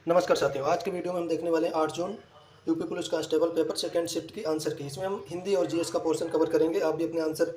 नमस्कार साथियों, आज के वीडियो में हम देखने वाले हैं 8 जून UP police constable paper second shift की आंसर की। इसमें हम हिंदी और जीएस का पोर्शन कवर करेंगे। आप भी अपने आंसर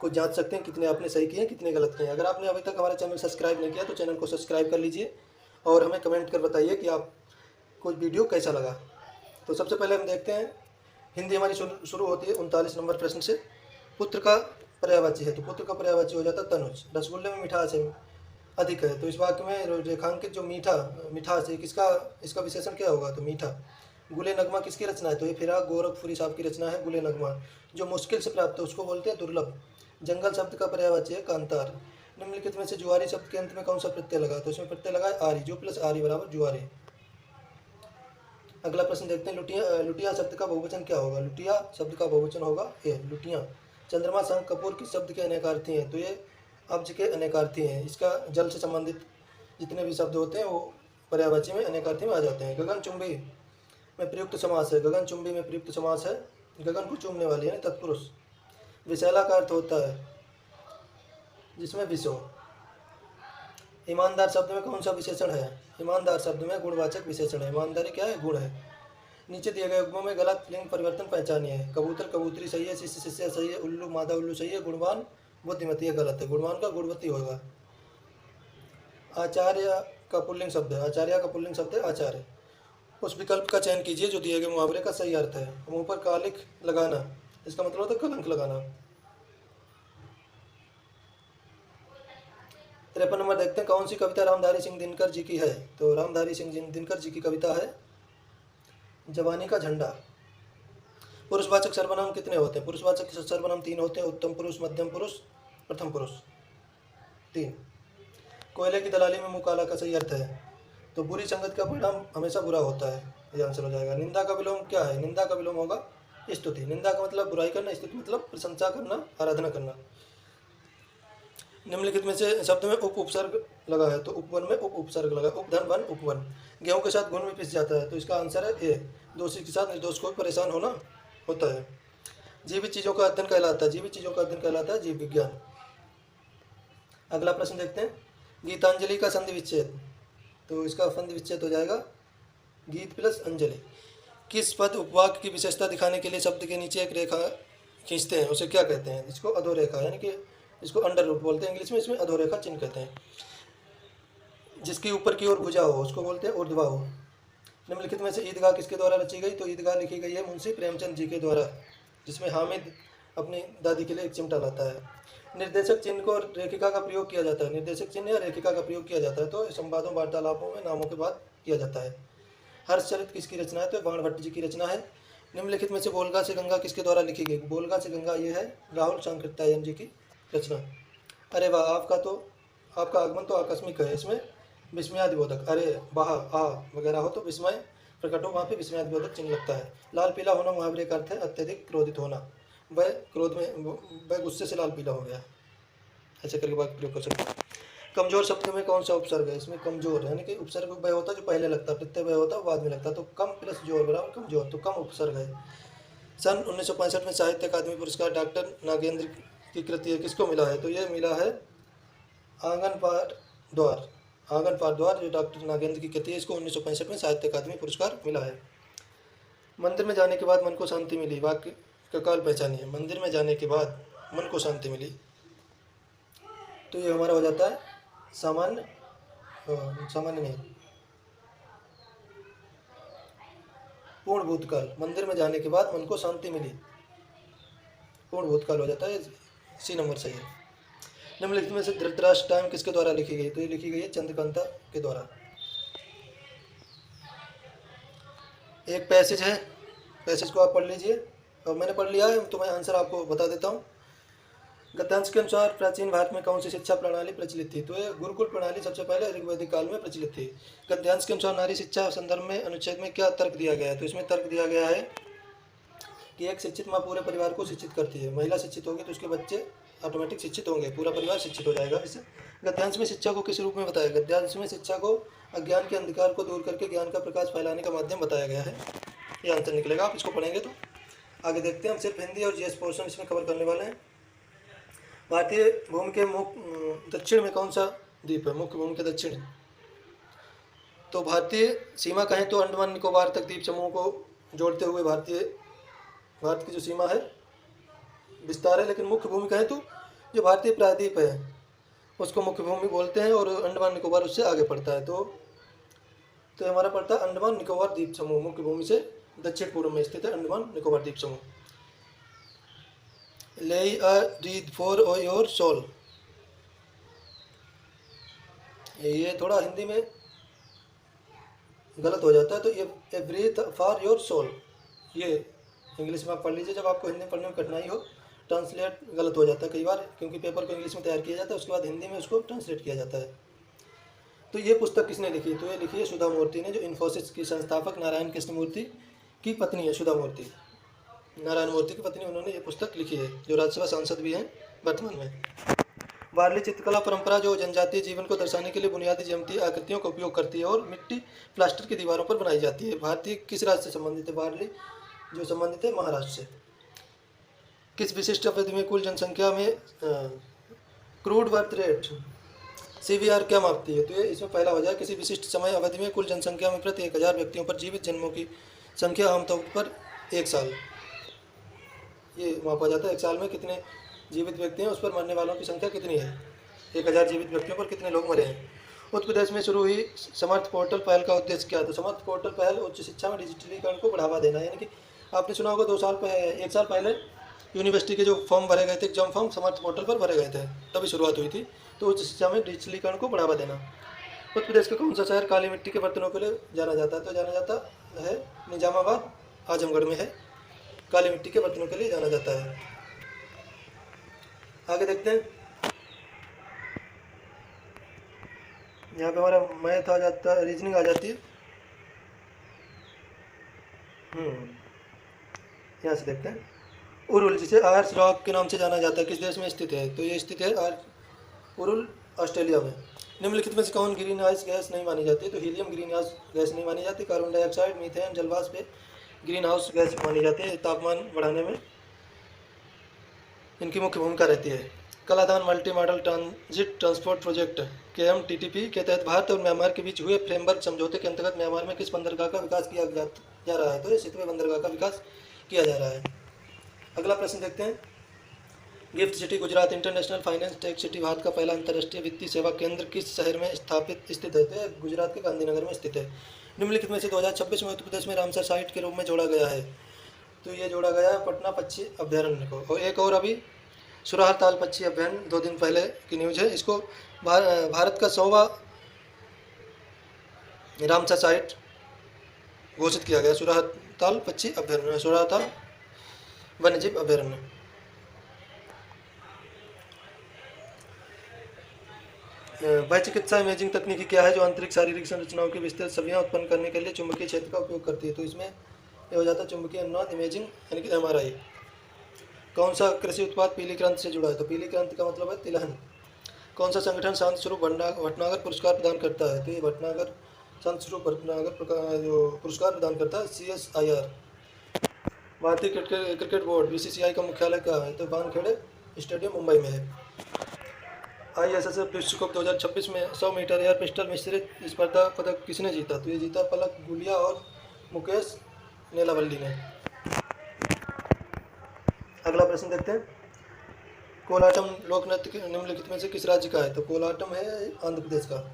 को जांच सकते हैं, कितने आपने सही किए हैं, कितने गलत किए हैं। अगर आपने अभी तक हमारा चैनल सब्सक्राइब नहीं किया तो चैनल को सब्सक्राइब कर लीजिए और हमें कमेंट कर बताइए कि आपको वीडियो कैसा लगा। तो सबसे पहले हम देखते हैं, हिंदी हमारी शुरू होती है 39 नंबर प्रश्न से। पुत्र का पर्यायवाची है, तो पुत्र का पर्यायवाची हो जाता है तनुज। रसगुल्ले में मिठास है अधिक है, तो इस वाक्य में रेखांकित जो मिठास है किसका, इसका विशेषण क्या होगा, तो मीठा। गुले नगमा किसकी रचना है, तो ये फिराक गोरखपुरी साहब की रचना है गुले नगमा। जो मुश्किल से प्राप्त है उसको बोलते हैं दुर्लभ। जंगल शब्द का पर्यायवाची है कांतार। निम्नलिखित में से जुआरी शब्द के अंत में कौन सा प्रत्यय लगा, तो इसमें प्रत्यय लगा है आरी, जो प्लस आरी बराबर जुआरी। अगला प्रश्न देखते हैं, लुटिया शब्द का बहुवचन क्या होगा। लुटिया शब्द का बहुवचन होगा ए लुटिया। चंद्रमा संग कपूर किस शब्द के अनेकार्थी हैं, तो ये अब्ज के अनेकार्थी हैं। इसका जल से संबंधित जितने भी शब्द होते हैं वो पर्यायवाची में अनेकार्थी में आ जाते हैं। गगनचुंबी में प्रयुक्त समास है, गगनचुंबी में प्रयुक्त समास है गगन को चूमने वाली है तत्पुरुष। विशैला का अर्थ होता है जिसमें विष हो। ईमानदार शब्द में कौन सा विशेषण है, ईमानदार शब्द में गुणवाचक विशेषण है। ईमानदारी क्या है, गुण है। नीचे दिए गए उपमा में गलत लिंग परिवर्तन पहचानिए। कबूतर कबूतरी सही है, शिष्य शिष्य सही है, उल्लू मादा उल्लू सही है, गुणवान बुद्धिमती है गलत है। गुणवान का गुणवती होगा। आचार्य का पुल्लिंग शब्द है, आचार्य का पुल्लिंग शब्द है आचार्य। उस विकल्प का चयन कीजिए जो दिए गए मुहावरे का सही अर्थ है। मुंह पर कालिक लगाना, इसका मतलब होता है कलंक लगाना। 53 नंबर देखते हैं, कौन सी कविता रामधारी सिंह दिनकर जी की है, तो रामधारी सिंह दिनकर जी की कविता है जवानी का झंडा। पुरुषवाचक सर्वनाम कितने होते हैं, पुरुषवाचक सर्वनाम 3 होते हैं, उत्तम पुरुष, मध्यम पुरुष, प्रथम पुरुष, 3। कोयले की दलाली में मुँह काला का सही अर्थ है, तो बुरी संगत का परिणाम हमेशा बुरा होता है, ये आंसर हो जाएगा। निंदा का विलोम क्या है, निंदा का विलोम होगा स्तुति। निंदा का मतलब बुराई करना, स्तुति मतलब प्रशंसा करना, आराधना करना। निम्नलिखित में से शब्द में उप उपसर्ग लगा है, तो उपवन में उप उपसर्ग लगा, उपधन वन उपवन। गेहूं के साथ घुन में पिस जाता है, तो इसका आंसर है ए, दोषी के साथ निर्दोष को परेशान होना होता है। जीवित चीज़ों का अध्ययन कहलाता है, जीवित चीज़ों का अध्ययन कहलाता है जीव विज्ञान। अगला प्रश्न देखते हैं, गीतांजलि का संधि विच्छेद, तो इसका संधि विच्छेद हो जाएगा गीत प्लस अंजलि। किस पद उपवाक्य की विशेषता दिखाने के लिए शब्द के नीचे एक रेखा खींचते हैं, उसे क्या कहते हैं, इसको अधोरेखा, यानी कि इसको अंडर रूट बोलते हैं इंग्लिश में, इसमें अधोरेखा चिन्ह कहते हैं। जिसकी ऊपर की ओर भुजा हो उसको बोलते हैं ऊर्ध्वाहु। निम्नलिखित में से ईदगाह किसके द्वारा रची गई, तो ईदगाह लिखी गई है मुंशी प्रेमचंद जी के द्वारा, जिसमें हामिद अपनी दादी के लिए एक चिमटा लाता है। निर्देशक चिन्ह को रेखिका का प्रयोग किया जाता है, निर्देशक चिन्ह या रेखिका का प्रयोग किया जाता है तो संवादों वार्तालापों में नामों के बाद किया जाता है। हर्षचरित किसकी रचना है, तो बाणभट्ट जी की रचना है। निम्नलिखित में से बोलगा से गंगा किसके द्वारा लिखी गई, बोलगा से गंगा ये है राहुल सांकृत्यायन जी की रचना। अरे वाह, आपका आगमन तो आकस्मिक है, इसमें विस्मयादिबोधक अरे वाह आ वगैरह हो तो विस्मय प्रकट हो, वहाँ पे विस्मयादिबोधक चिन्ह लगता है। लाल पीला होना मुहावरे का अर्थ है अत्यधिक क्रोधित होना, वह क्रोध में वह गुस्से से लाल पीला हो गया, ऐसे करके बात प्रयोग कर सकते हैं। कमजोर शब्द में कौन सा उपसर्ग है, इसमें कमजोर यानी कि उपसर्ग वह होता है जो पहले लगता है, प्रत्यय वह होता है बाद में लगता है, तो कम प्लस जोर बराबर कमजोर, तो कम उपसर्ग है। सन 1965 में साहित्य अकादमी पुरस्कार डॉक्टर नागेंद्र की कृति है किसको मिला है, तो यह मिला है आंगन पार द्वार जो डॉक्टर नागेंद्र की कृति है, इसको 1965 में साहित्य अकादमी पुरस्कार मिला है। मंदिर में जाने के बाद मन को शांति मिली, वाक्य का काल पहचानिए। मंदिर में जाने के बाद मन को शांति मिली, तो ये हमारा हो जाता है सामान्य नहीं, पूर्ण भूतकाल। मंदिर में जाने के बाद मन को शांति मिली, पूर्ण भूतकाल हो जाता है, सी नंबर सही है। निम्नलिखित में से धृतराष्ट्र टाइम किसके द्वारा लिखी गई, तो ये लिखी गई है चंद्रकांता के द्वारा। एक पैसेज है, पैसेज को आप पढ़ लीजिए, और मैंने पढ़ लिया है तो मैं आंसर आपको बता देता हूँ। गद्यांश के अनुसार प्राचीन भारत में कौन सी शिक्षा प्रणाली प्रचलित थी, तो ये गुरुकुल प्रणाली सबसे पहले ऋग्वैदिक काल में प्रचलित थी। गद्यांश के अनुसार नारी शिक्षा संदर्भ में अनुच्छेद में क्या तर्क दिया गया है, तो इसमें तर्क दिया गया है कि एक शिक्षित माँ पूरे परिवार को शिक्षित करती है, महिला शिक्षित होगी तो उसके बच्चे ऑटोमेटिक शिक्षित होंगे, पूरा परिवार शिक्षित हो जाएगा। इससे गद्यांश में शिक्षा को किस रूप में बताया, गद्यांश में शिक्षा को अज्ञान के अंधकार को दूर करके ज्ञान का प्रकाश फैलाने का माध्यम बताया गया है, ये आंसर निकलेगा, आप इसको पढ़ेंगे तो। आगे देखते हैं, हम सिर्फ हिंदी और जीएस पोर्शन इसमें कवर करने वाले हैं। भारतीय भूमि के दक्षिण में कौन सा द्वीप है, मुख्य भूमि के दक्षिण, तो भारतीय सीमा कहें तो अंडमान निकोबार तक द्वीप समूह को जोड़ते हुए भारत की जो सीमा है विस्तार है, लेकिन मुख्य भूमि कहें तो जो भारतीय प्रायद्वीप है उसको मुख्य भूमि बोलते हैं, और अंडमान निकोबार उससे आगे पड़ता है। तो हमारा पड़ता है अंडमान निकोबार द्वीप समूह, मुख्य भूमि से दक्षिण पूर्व में स्थित है अंडमान निकोबार द्वीप समूह। ले अ रीड फॉर योर सोल, ये थोड़ा हिंदी में गलत हो जाता है, तो ये ए ब्रीथ फॉर योर सोल, ये इंग्लिश में आप पढ़ लीजिए। जब आपको हिंदी में पढ़ने में कठिनाई हो, ट्रांसलेट गलत हो जाता है कई बार, क्योंकि पेपर को इंग्लिश में तैयार किया जाता है, उसके बाद हिंदी में उसको ट्रांसलेट किया जाता है। तो ये पुस्तक किसने लिखी? तो ये लिखी है सुधा मूर्ति ने, जो इन्फोसिस की संस्थापक नारायण कृष्ण मूर्ति की पत्नी है। सुधा मूर्ति नारायण मूर्ति की पत्नी, उन्होंने ये पुस्तक लिखी है, जो राज्यसभा सांसद भी हैं वर्तमान में। वारली चित्रकला परंपरा जो जनजातीय जीवन को दर्शाने के लिए बुनियादी ज्यामितीय आकृतियों का उपयोग करती है और मिट्टी प्लास्टर की दीवारों पर बनाई जाती है। भारतीय किस राज्य से संबंधित है? वारली जो संबंधित है महाराष्ट्र से। किस विशिष्ट अवधि में कुल जनसंख्या में क्रूड बर्थ रेट CBR क्या मापती है? तो ये इसमें पहला हो जाए, किसी विशिष्ट समय अवधि में कुल जनसंख्या में प्रति 1000 व्यक्तियों पर जीवित जन्मों की संख्या आमतौर पर 1 साल, ये मापा जाता है। 1 साल में कितने जीवित व्यक्ति हैं, उस पर मरने वालों की संख्या कितनी है, 1000 जीवित व्यक्तियों पर कितने लोग मरे हैं। उत्तर प्रदेश में शुरू हुई समर्थ पोर्टल पहल का उद्देश्य क्या है? तो समर्थ पोर्टल पहल उच्च शिक्षा में डिजिटलीकरण को बढ़ावा देना है। यानी कि आपने सुना होगा 1 साल पहले यूनिवर्सिटी के जो फॉर्म भरे गए थे, एग्जाम फॉर्म समर्थ पोर्टल पर भरे गए थे, तभी शुरुआत हुई थी। तो उच्च शिक्षा में डिजिटलीकरण को बढ़ावा देना। उत्तर प्रदेश का कौन सा शहर काली मिट्टी के बर्तनों के लिए जाना जाता है? तो जाना जाता है निजामाबाद, आजमगढ़ में है, काली मिट्टी के बर्तनों के लिए जाना जाता है। आगे देखते हैं, यहाँ पे हमारा मैथ आ जाता है, रीजनिंग आ जाती है। यहाँ से देखते हैं, उरुल जिसे आयर्स रॉक के नाम से जाना जाता है किस देश में स्थित है? तो ये स्थित है उरुल ऑस्ट्रेलिया में। निम्नलिखित में से कौन ग्रीन हाउस गैस नहीं मानी जाती है? तो हीलियम ग्रीन हाउस गैस नहीं मानी जाती। कार्बन डाइऑक्साइड, मीथेन, जलवाष्प ग्रीन हाउस गैस मानी जाती है, तापमान बढ़ाने में इनकी मुख्य भूमिका रहती है। Kaladan multi modal transit transport project KMTTP के तहत भारत और म्यांमार के बीच हुए फ्रेमवर्क समझौते के अंतर्गत म्यांमार में किस बंदरगाह का विकास किया जा रहा है? तो ये सितवे बंदरगाह का विकास किया जा रहा है। अगला प्रश्न देखते हैं, gift city Gujarat international finance tech city Bharat का पहला अंतर्राष्ट्रीय वित्तीय सेवा केंद्र किस शहर में स्थापित स्थित है? तो गुजरात के गांधीनगर में स्थित है। निम्नलिखित में से 2026 में उत्तर प्रदेश में रामसर साइट के रूप में जोड़ा गया है? तो ये जोड़ा गया है पटना पक्षी अभ्यारण्य को। और एक और अभी सुराहताल पक्षी अभ्यारण्य 2 दिन पहले की न्यूज़ है, इसको भारत का 100वां रामसर साइट घोषित किया गया। सुराहताल पक्षी अभ्यारण्य, सुराहताल वन्यजीव अभ्यारण्य। वह चिकित्सा इमेजिंग तकनीकी क्या है जो आंतरिक शारीरिक संरचनाओं की विस्तृत छवियां उत्पन्न करने के लिए चुंबकीय क्षेत्र का उपयोग करती है? तो इसमें यह हो जाता है चुंबकीय अनुनाद इमेजिंग यानी कि MRI। कौन सा कृषि उत्पाद पीली क्रांति से जुड़ा है? तो पीली क्रांति का मतलब है तिलहन। कौन सा संगठन शांत स्वरूप भटनागर पुरस्कार प्रदान करता है? तो ये भटनागर शांत स्वरूप भटनागर जो पुरस्कार प्रदान करता है CSIR। भारतीय क्रिकेट बोर्ड BCCI का मुख्यालय कहाँ है? तो वानखेड़े स्टेडियम मुंबई में है। ISSF विश्व कप 2026 में 100 मीटर एयर पिस्टल मिश्रित स्पर्धा पदक किसने जीता? तो ये जीता पलक गुलिया और मुकेश नेलावल्ली ने। अगला प्रश्न देखते हैं, कोलाटम लोक नृत्य निम्नलिखित में से किस राज्य का है? तो कोलाटम है आंध्र प्रदेश का।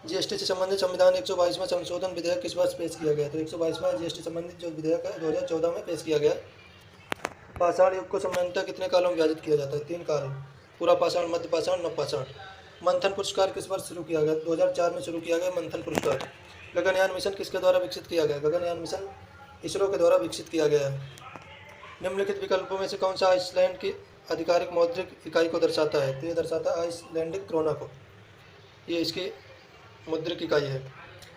GST से संबंधित संविधान 122वां संशोधन विधेयक किस वर्ष पेश किया गया? तो 122वां GST संबंधित जो विधेयक है 2014 में पेश किया गया। पाषाण युग को सामान्यतः कितने कालों में विभाजित किया जाता है? 3 काल, पूरा पाषाण, मध्य पाषाण, नवपाषाण। मंथन पुरस्कार किस वर्ष शुरू किया गया? 2004 में शुरू किया गया मंथन पुरस्कार। गगनयान मिशन किसके द्वारा विकसित किया गया? गगनयान मिशन इसरो के द्वारा विकसित किया गया है। निम्नलिखित विकल्पों में से कौन सा आइसलैंड की आधिकारिक मौद्रिक इकाई को दर्शाता है? तो ये दर्शाता है आइसलैंडिक क्रोना को, ये इसकी मुद्रिक इकाई है।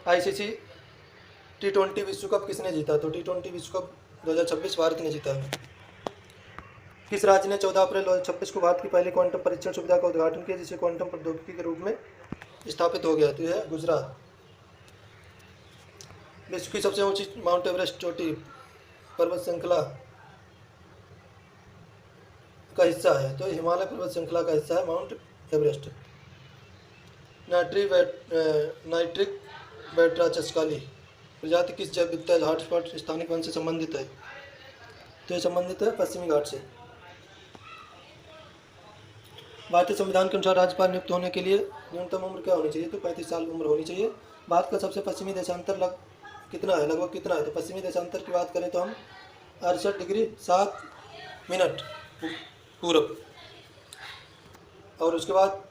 ICC T20 विश्व कप किसने जीता? तो T20 विश्व कप 2026 भारत ने जीता है। किस राज्य ने 14 अप्रैल 2026 को भारत की पहली क्वांटम परीक्षण सुविधा का उद्घाटन किया जिसे क्वांटम प्रौद्योगिकी के रूप में स्थापित हो गया? तो यह है गुजरात। विश्व की सबसे ऊंची माउंट एवरेस्ट चोटी पर्वत श्रृंखला का हिस्सा है? तो हिमालय पर्वत श्रृंखला का हिस्सा है माउंट एवरेस्ट। नाइट्रिक बैट्रा चस्काली प्रजाति किस जैव विविधता हॉटस्पॉट स्थानिक वन से संबंधित है? तो ये संबंधित है पश्चिमी घाट से। भारतीय संविधान के अनुसार राज्यपाल नियुक्त होने के लिए न्यूनतम उम्र क्या होनी चाहिए? तो 35 साल उम्र होनी चाहिए। भारत का सबसे पश्चिमी देशांतर कितना है, लगभग कितना है? तो पश्चिमी देशांतर की बात करें तो हम 68 डिग्री 7 मिनट पूरब, और उसके बाद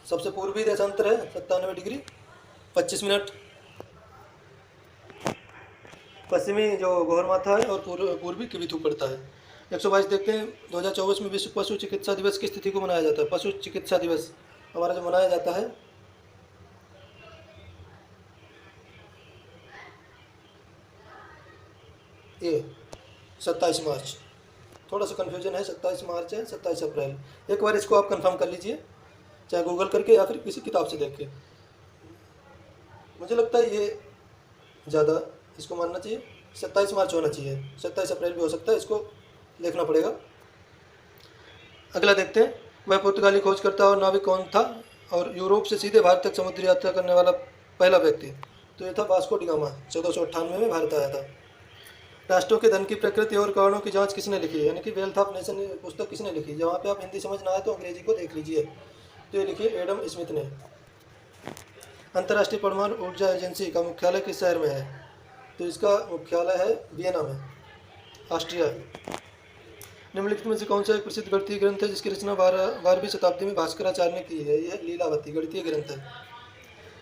सबसे पूर्वी देशांतर है 97 डिग्री 25 मिनट। पश्चिमी जो गौरमाथा है और पूर्वी किबिथु पड़ता है। 122 देखते हैं। 2024 में विश्व पशु चिकित्सा दिवस किस तिथि को मनाया जाता है? पशु चिकित्सा दिवस हमारा जो मनाया जाता है ये 27 मार्च। थोड़ा सा कन्फ्यूजन है, 27 मार्च है 27 अप्रैल। एक बार इसको आप कंफर्म कर लीजिए, चाहे गूगल करके या फिर किसी किताब से देख के। मुझे लगता है ये ज़्यादा इसको मानना चाहिए, 27 मार्च होना चाहिए। 27 अप्रैल भी हो सकता है, इसको देखना पड़ेगा। अगला देखते हैं। वह पुर्तगाली खोजकर्ता और नाविक कौन था और यूरोप से सीधे भारत तक समुद्री यात्रा करने वाला पहला व्यक्ति? तो ये था वास्को डी गामा। 1498 में भारत आया था। राष्ट्रों के धन की प्रकृति और कारणों की जांच किसने लिखी? यानी कि वेल्थ ऑफ नेशन पुस्तक किसने लिखी? जहाँ पे आप हिंदी समझ ना आए तो अंग्रेजी को देख लीजिए। तो ये लिखी एडम स्मिथ ने। अंतर्राष्ट्रीय परमाणु ऊर्जा एजेंसी का मुख्यालय किस शहर में है? तो इसका मुख्यालय है वियना में, ऑस्ट्रिया। निम्नलिखित में से कौन सा एक प्रसिद्ध गणितीय ग्रंथ है जिसकी रचना 12वीं शताब्दी में भास्कराचार्य ने की है? यह लीलावती गणितीय ग्रंथ है।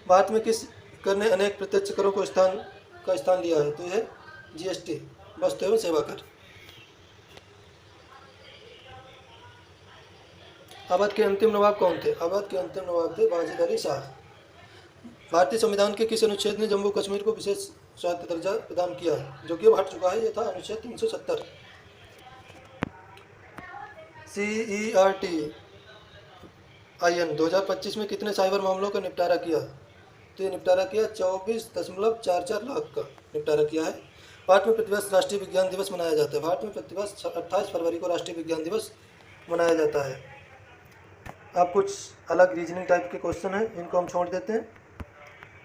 भारत में किस कर ने अनेक प्रत्यक्ष करों को स्थान लिया है? तो यह जीएसटी, वस्तु एवं सेवा कर। अवध के अंतिम नवाब कौन थे? अवध के अंतिम नवाब थे वाजिद अली शाह। भारतीय संविधान के किस अनुच्छेद ने जम्मू कश्मीर को विशेष स्वायत्त दर्जा प्रदान किया है? जो कि अब हट चुका है, यह था अनुच्छेद 370। CERT IN 2025 में कितने साइबर मामलों का निपटारा किया? तो ये निपटारा किया 24.44 लाख का निपटारा किया है। भारत में प्रतिवर्ष राष्ट्रीय विज्ञान दिवस मनाया जाता है। भारत में प्रतिवर्ष 28 फरवरी को राष्ट्रीय विज्ञान दिवस मनाया जाता है। अब कुछ अलग रीजनिंग टाइप के क्वेश्चन हैं, इनको हम छोड़ देते हैं।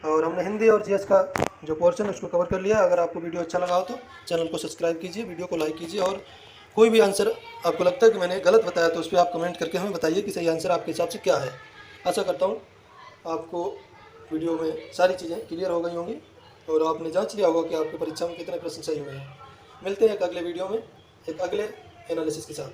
और हमने हिंदी और जीएस का जो पोर्शन है उसको कवर कर लिया। अगर आपको वीडियो अच्छा लगा हो तो चैनल को सब्सक्राइब कीजिए, वीडियो को लाइक कीजिए, और कोई भी आंसर आपको लगता है कि मैंने गलत बताया तो उस पर आप कमेंट करके हमें बताइए कि सही आंसर आपके हिसाब से क्या है। आशा करता हूँ आपको वीडियो में सारी चीज़ें क्लियर हो गई होंगी और आपने जांच लिया होगा कि आपकी परीक्षा में कितने प्रश्न सही हुए हैं। मिलते हैं एक अगले वीडियो में एक अगले एनालिसिस के साथ।